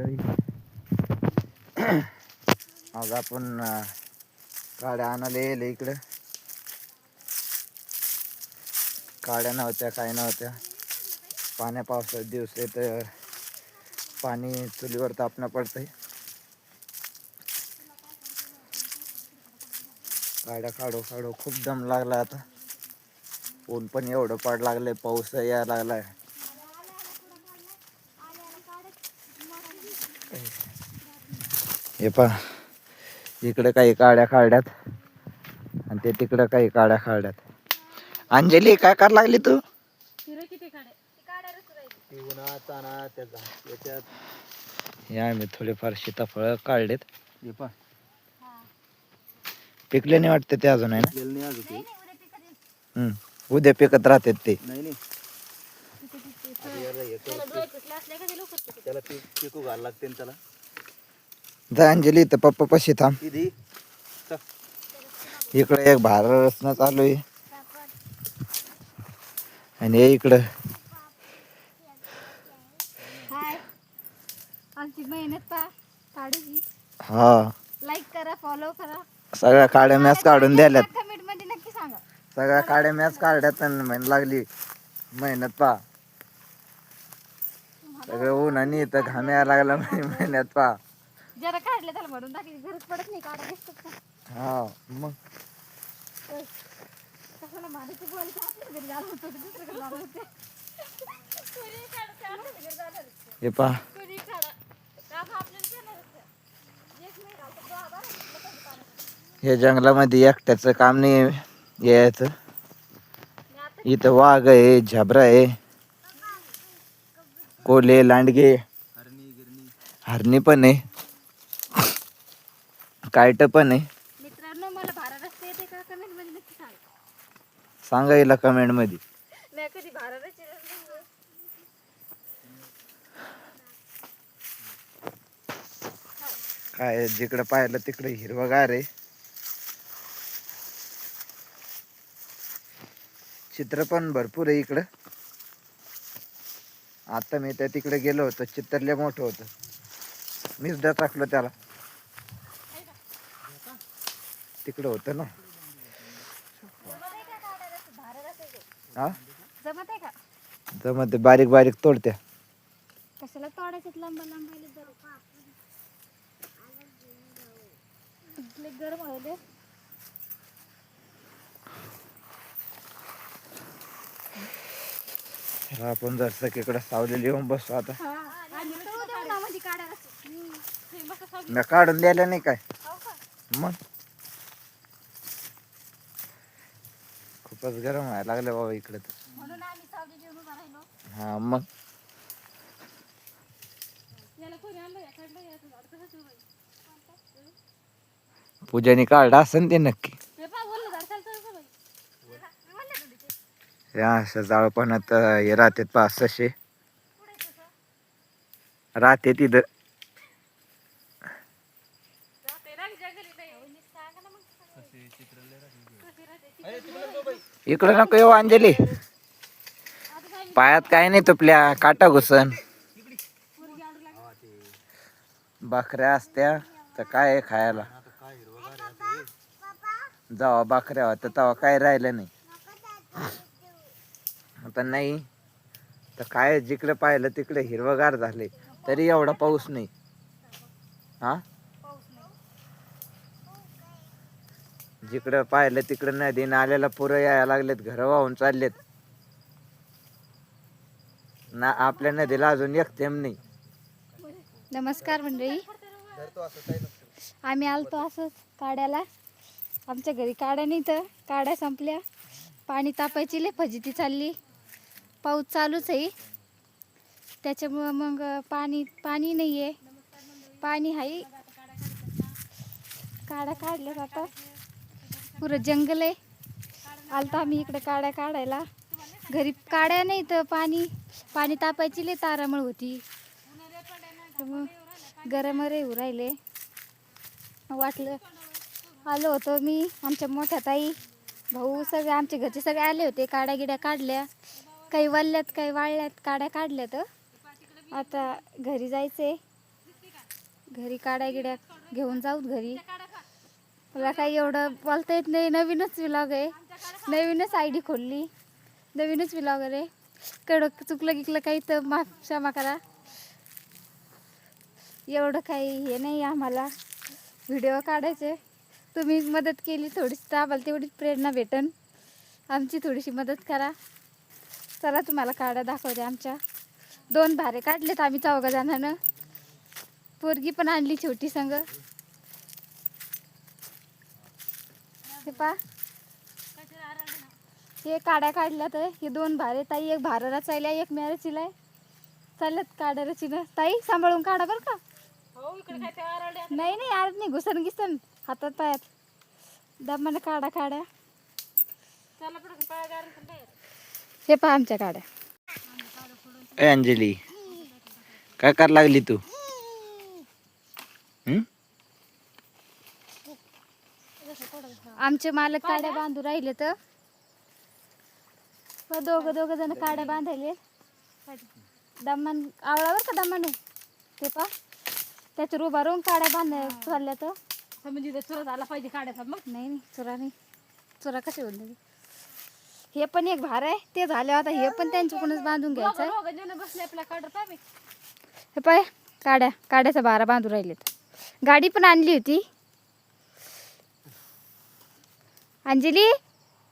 मंडळी. आज आपण काड्या आणायला येईल इकडं. काड्या नव्हत्या, काय नव्हत्या. पाण्या पावसाचे दिवस आहे तर पाणी चुलीवर तापणं पडतंय. काड्या काढू काढू खूप दम लागला आता. ऊन पण एवढं पड लागलंय, पाऊस यायला लागलाय. हे पहा, इकडे काही काड्या काढल्यात आणि ते तिकडं काही काड्या काढल्यात. अंजली काय करायला लागली तू? हे आम्ही थोडेफार सीताफळ काढलेत. हे पहा, पिकले नाही वाटते ते अजून, आहे ना? उद्या पिकत राहतात ते. त्याला पिकू घाल लागते त्याला. जा अंजली, तर पप्पा पशी थांब. इकडे एक भार रचना चालू आहे आणि हे इकडं आमची मेहनत पहा काढायची. हा, लाईक करा, फॉलो करा. सगळ्या काड्या मॅच काढून द्याल्यात. कमेंट मध्ये नक्की सांगा. सगळ्या काड्या मॅच काढल्यात आणि मेहनत लागली. मेहनत पहा, सगळं ऊन आणि इथं घाम यायला लागला. मेहनत पहा. जरा काढले त्याला भरून टाकायची गरज पडत नाही. काढा दिसतात का? हा मग कशाला मारायचं बोलायचं, आपल्या घरी झालं होतं दुसरीकडे झालं होतं. हे पहा, हे जंगलामध्ये एकट्याचं काम नाही यायचं. इथं वाघ आहे, झबरा आहे, कोल्हे, लांडगे, हरणी पण आहे, कायट पण आहे. मित्रांनो, मला भारा रस्ते येते का? कमेंट मध्ये नक्की सांगा. सांगायला कमेंट मध्ये. मी कधी भारा रस्ते काय जिकडं पाहिलं तिकडे हिरवगार आहे. चित्र पण भरपूर आहे इकडं. आता मी त्या तिकडे गेलो होतो, चित्र लय मोठं होतं. मीच टाकलं त्याला. तिकडं होतं ना. हा, जमत आहे का? जमत बारीक बारीक तोडत्या. कशाला तोडायचं लांब लांब गरम होते. आपण जर सगळीकडे सावलेली येऊन बसतो आता. मी काढून द्यायला नाही काय मग. खूपच गरम व्हायला लागलं बाबा इकडे तर. हा मग पूजाने काढला असेल ते नक्की. या अशा जाळपणात हे राहतात पा सशे राहते तिथं. इकडं नको येऊ अंजली, पायात काय नाही तुपल्या, काटा घुसन. बकऱ्या असत्या तर काय खायला. जेव्हा बकऱ्या होत्या तेव्हा काय राहिलं नाही. आता नाही तर काय, जिकडे पाहिलं तिकडे हिरवगार झाले तरी एवढा पाऊस नाही. हा, जिकडं पाहिलं तिकडं नदी नाल्याला पुरं यायला लागलेत, घर वाहून चाललेत ना. आपल्या नदीला अजून एक थेंब नाही. नमस्कार मंडळी, आम्ही आलतो असंच काड्याला. आमच्या घरी काड्या नाही तर काड्या संपल्या. पाणी तापायची लय फजिती चालली. पाऊस चालूच आहे त्याच्यामुळं मग पाणी नाही आहे. पाणी आहे, काड्या काढल्यात आता. पुरं जंगल आहे. आलतो आम्ही इकडे काड्या काढायला. घरी काड्या नाही तर पाणी तापायची लय तारामळ होती. गरम येऊ राहिले. वाटलं आलो होतो मी, आमच्या मोठ्या ताई, भाऊ, सगळे आमच्या घरचे सगळे आले होते. काड्या गिड्या काढल्या, काही वल्ल्यात काही वाळल्यात काड्या काढल्यात. आता घरी जायचंय. घरी काड्या गिड्या घेऊन जाऊत घरी. मला काही एवढं बोलता येत नाही. नवीनच व्लॉग आहे, नवीनच आय डी खोलली, नवीनच व्लॉगर आहे. कडं चुकलं गिकलं काही तर माफ क्षमा करा. एवढं काही हे नाही आम्हाला व्हिडिओ काढायचे. तुम्ही मदत केली थोडीशी तर आम्हाला तेवढीच प्रेरणा भेटन. आमची थोडीशी मदत करा. चला तुम्हाला काड्या दाखवते आमच्या. 2 भारे काढलेत आम्ही 4 जणांना. पोरगी पण आणली छोटी संग. हे पा हे काड्या काढल्या तर हे 2 भारे ताई. एक भारा रचायला, एक म्या रचिलाय. चालत काड्या रचिनं. ताई सांभाळून काढा बरं का. नाही नाही आरत नाही. घुसन घिसन हातात पायात. दमानं काढा काड्या. हे पहा आमच्या काड्या. ए अंजली, काय कर लागली तू? आमचे मालक काड्या बांधू राहिले तर दोघं जण काड्या बांधायले. दमान आवळावर का दमाने ते पा त्याच्यावर उभा राहून काड्या बांधाय चालल्या तर म्हणजे चुरा झाला पाहिजे काड्याचा. मग नाही चुरा नाही. चुरा कशी होईल. हे पण एक भार आहे ते झाले. आता हे पण त्यांच्याकडूनच बांधून घ्यायचं. हे पाय काड्याचा भारा बांधून राहिलेत. गाडी पण आणली होती. अंजली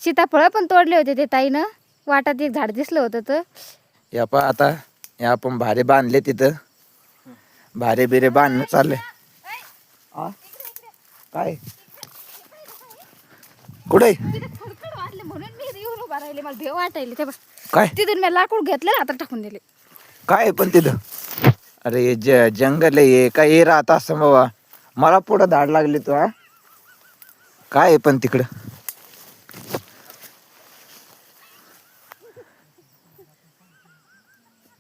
सीताफळ पण तोडले होते ते ताईनं. वाटात एक झाड दिसलं होतं तर या पा आता या आपण भारे बांधले तिथं. भारे बिरे बांधणं चाललंय. काय कुठे खडखड वाटले म्हणून मी येऊन उभा राहिले. मला भेव वाटायले ते काय तिथून मी लाकूड घेतलं आता टाकून दिले. काय पण तिथं? अरे जंगल आहे काय हे राहत असं बाबा. मला पुढं धाड लागली तू. हा काय आहे पण तिकडं?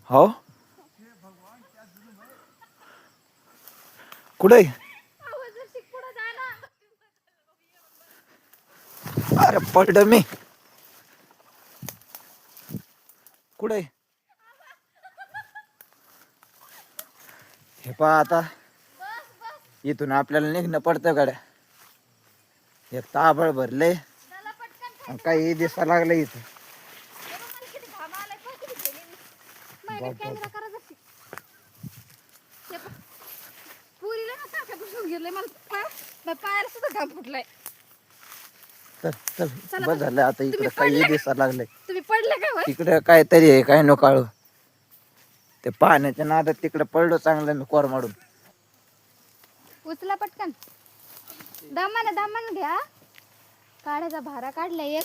हो कुठे? अरे पडलं मी. कुठे? हे पहा आता इथून आपल्याला निघणं पडतं गाड्या. एक ताबळ भरले काही दिसा लागलं इथं. पायाला सुद्धा घाम फुटलाय. चल बस झालं आता. इकडे काही दिसा लागलंय. तुम्ही पडले का वर? इकडे काहीतरी आहे काय नो काळू. ते पाण्याच्या नादात तिकडे पडलो चांगलं मी कोरमाडून. उचला पटकन. दामान घ्या. काढायचा भारा काढला एक.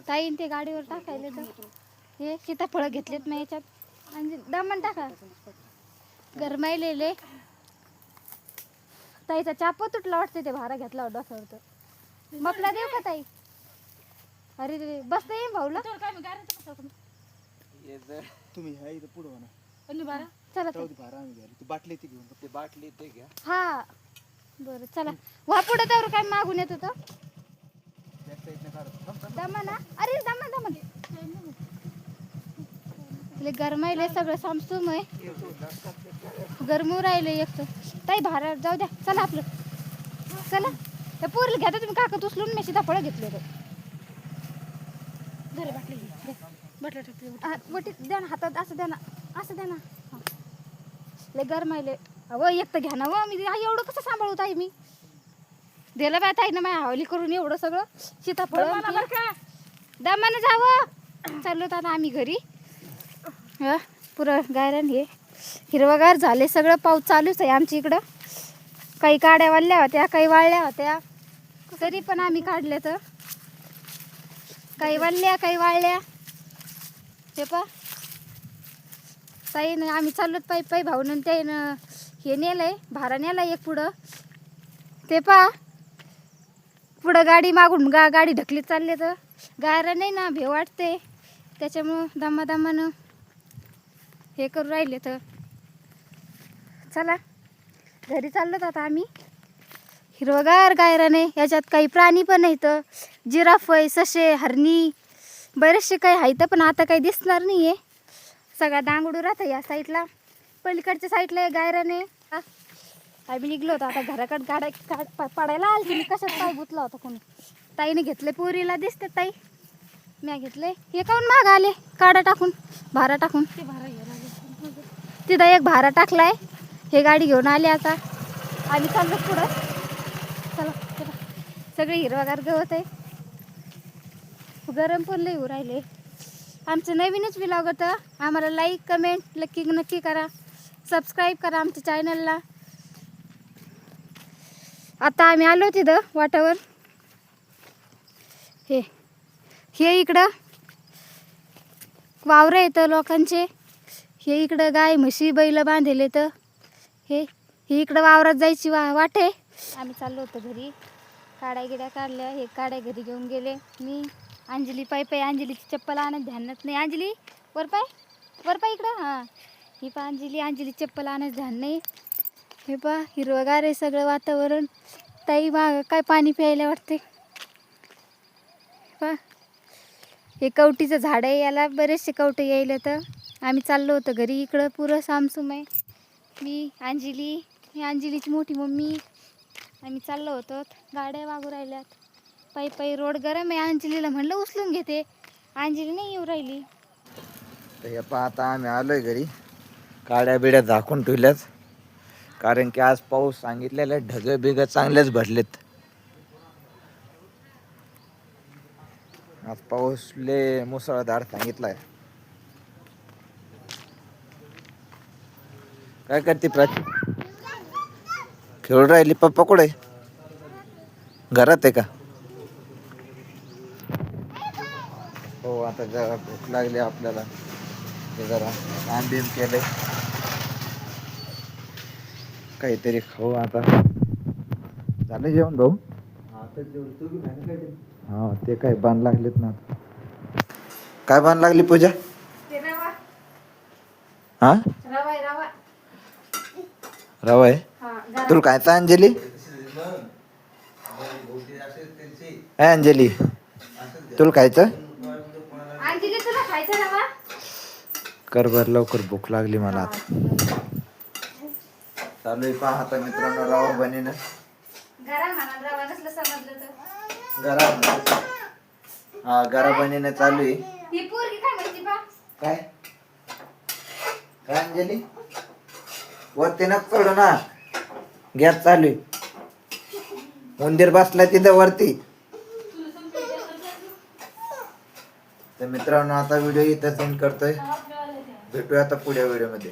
ताईन ते गाडीवर टाकायले तर हे सीताफळ घेतलेत मी याच्यात. आणि दामन टाका. गरमायलेले. ताईचा चाप तुटला वाटते ते भारा घेतला डोक्यावर तर. मपला देऊ का ताई? अरे रे बसता येईन भाऊला. तुम्ही ह्या इथं पुढं म्हणा. चला बाटली ती घेऊन ते बाटली ते घ्या. हा बरं चला. वा पुढे त्यावर काय मागून येत होतं. दमन अरे दमन गरमायले सगळं सामसूम आहे. गरमू राहिले एक तर. ताई भारा जाऊ द्या. चला आपलं चला. त्या पोरीला घ्या तुम्ही. काकत उचलून मी सीताफळ घेतले होते. बाटली द्या ना हातात. असं द्या ना. असं द्या ना. लय गरमायले. अहो एक तर घ्या ना. व मी एवढं कसं सांभाळू ताई मी. दिलं बाय ताईनं माझ्या हवाली करून एवढं सगळं सीताफळ. दमानं जावं. चाललो आता आम्ही घरी. पुरं गायरान हे हिरवगार झाले सगळं. पाऊस चालूच आहे आमच्या इकडं. काही काड्या वाळल्या होत्या काही वाळल्या होत्या. तरी पण आम्ही काढले तर. काही वाळल्या काही वाळल्या. ते पा ताईनं आम्ही चाललोत पायी भाऊन त्यानं हे नेलंय भारा नेलाय एक पुढं. ते पा पुढं गाडी मागून गाडी ढकलीत चालले तर गायरा नाही ना भेव वाटते. त्याच्यामुळं दमानं हे करू राहिले तर. चला घरी चाललोत आता आम्ही. हिरवगार गायराने. याच्यात काही प्राणी पण आहेत. जिराफ आहे, ससे, हरणी बरेचसे काही आहेत. पण आता काही दिसणार नाही आहे. सगळा दांगडू राहतं या साईडला. पलीकडच्या साईडला गायराने. आम्ही निघलो होतो आता घराकडे गाड्या पडायला आली मी कशात पाय गुतला होता कोणी. ताईने घेतले पोरीला दिसते ताई. मी घेतले हे काऊन माग आले काडा टाकून भारा टाकून. तिथं एक भारा टाकलाय. हे गाडी घेऊन आले आता आम्ही चाललो पुढं. चला चला सगळे हिरवागार गवत आहे. गरम पण लई होऊ राहिले. आमचं नवीनच व्लॉग होतं. आम्हाला लाईक कमेंट नक्की करा. सबस्क्राईब करा आमच्या चॅनलला. आता आम्ही आलो तिथं वाटावर. हे इकडं वावरं येतं लोकांचे. हे इकडं गाय म्हशी बैल बांधले तर हे इकडं वावरात जायची वाट आहे. आम्ही चाललो होतो घरी. काड्या गिड्या काढल्या. हे काड्या घरी घेऊन गेले. मी अंजली पाय अंजलीची चप्पल आणत ध्यानात नाही. अंजली वर पाय इकडं. हां ही पा अंजली चप्पल आणत ध्यान नाही. हे पा हिरवगार आहे सगळं वातावरण. ताई माग काय पाणी प्यायला वाटते. पा हे कवटीचं झाड आहे. याला बरेचसे कवटे यायले तर आम्ही चाललो होतो घरी. इकडं पुरं सामसूम आहे. मी अंजली ही अंजलीची मोठी मम्मी आम्ही चाललो होतो. गाड्या वागू राहिल्यात. पायी रोड गरम आहे. अंजलीला म्हणलं उचलून घेते. अंजली नाही येऊ राहिली. तर हे पहा आता आम्ही आलोय घरी. काड्या बिड्या झाकून ठेवल्यात कारण की आज पाऊस सांगितलेला. ढग बिग चांगलेच भरलेत. आज पाऊस ले मुसळधार सांगितलाय. काय करते प्राची? खेळून राहिली. पप्पा कुठे? घरात आहे का? हो आता जरा भूक लागली आपल्याला. हे जरा काम बिम केलंय. काहीतरी खाऊ आता. झालं जेवण भाऊ? हा ते काय बाण लागलेत ना. काय बाण लागली पूजा? हा रवा आहे. तुला खायचं अंजली? अंजली तुला खायचं? कर बर लवकर भूक लागली मला आता. चालू आहे पहा आता मित्रांनो रवा बनीन. गरा बनीन चालू आहे. काय काय अंजली वरती नक चढू ना. गॅस चालू आहे. उंदीर बसला तिथं वरती. तर मित्रांनो आता व्हिडिओ इथं सेंड करतोय. भेटूया आता पुढच्या व्हिडिओ मध्ये.